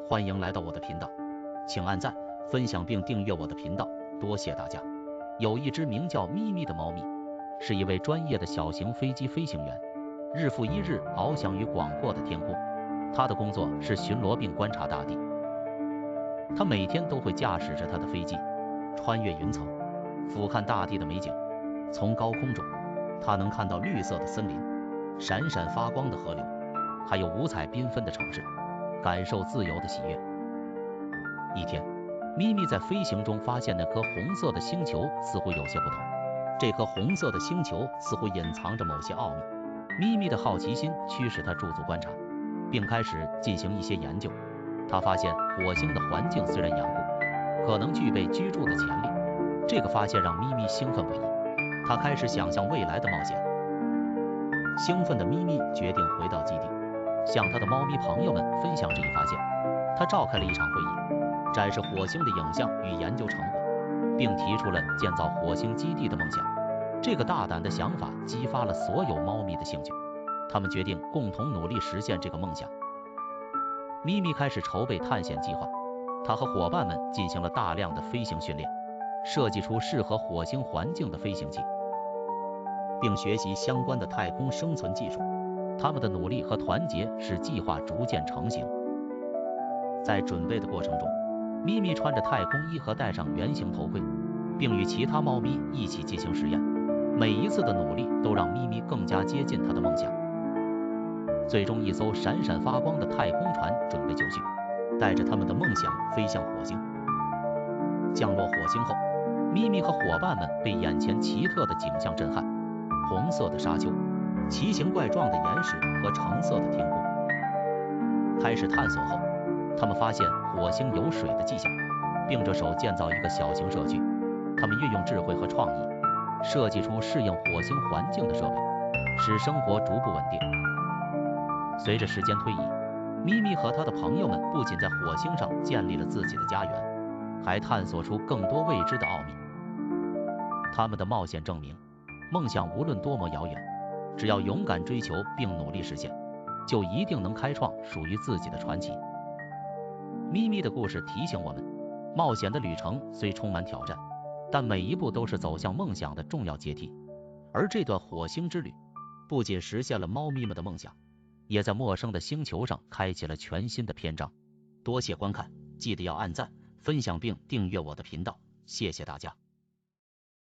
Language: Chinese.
欢迎来到我的频道，请按赞、分享并订阅我的频道，多谢大家。有一只名叫咪咪的猫咪，是一位专业的小型飞机飞行员，日复一日翱翔于广阔的天空。他的工作是巡逻并观察大地。他每天都会驾驶着他的飞机，穿越云层，俯瞰大地的美景。从高空中，他能看到绿色的森林、闪闪发光的河流，还有五彩缤纷的城市，感受自由的喜悦。一天，咪咪在飞行中发现那颗红色的星球似乎有些不同，这颗红色的星球似乎隐藏着某些奥秘。咪咪的好奇心驱使他驻足观察，并开始进行一些研究。他发现火星的环境虽然严酷，可能具备居住的潜力。这个发现让咪咪兴奋不已，他开始想象未来的冒险。兴奋的咪咪决定回到基地，向他的猫咪朋友们分享这一发现。他召开了一场会议，展示火星的影像与研究成果，并提出了建造火星基地的梦想。这个大胆的想法激发了所有猫咪的兴趣，他们决定共同努力实现这个梦想。咪咪开始筹备探险计划，他和伙伴们进行了大量的飞行训练，设计出适合火星环境的飞行器，并学习相关的太空生存技术。他们的努力和团结使计划逐渐成型。在准备的过程中，咪咪穿着太空衣和戴上圆形头盔，并与其他猫咪一起进行实验。每一次的努力都让咪咪更加接近它的梦想。最终，一艘闪闪发光的太空船准备就绪，带着他们的梦想飞向火星。降落火星后，咪咪和伙伴们被眼前奇特的景象震撼：红色的沙丘、奇形怪状的岩石和橙色的天空。开始探索后，他们发现火星有水的迹象，并着手建造一个小型社区。他们运用智慧和创意，设计出适应火星环境的设备，使生活逐步稳定。随着时间推移，咪咪和他的朋友们不仅在火星上建立了自己的家园，还探索出更多未知的奥秘。他们的冒险证明，梦想无论多么遥远，只要勇敢追求并努力实现，就一定能开创属于自己的传奇。咪咪的故事提醒我们，冒险的旅程虽充满挑战，但每一步都是走向梦想的重要阶梯。而这段火星之旅，不仅实现了猫咪们的梦想，也在陌生的星球上开启了全新的篇章。多谢观看，记得要按赞、分享并订阅我的频道，谢谢大家。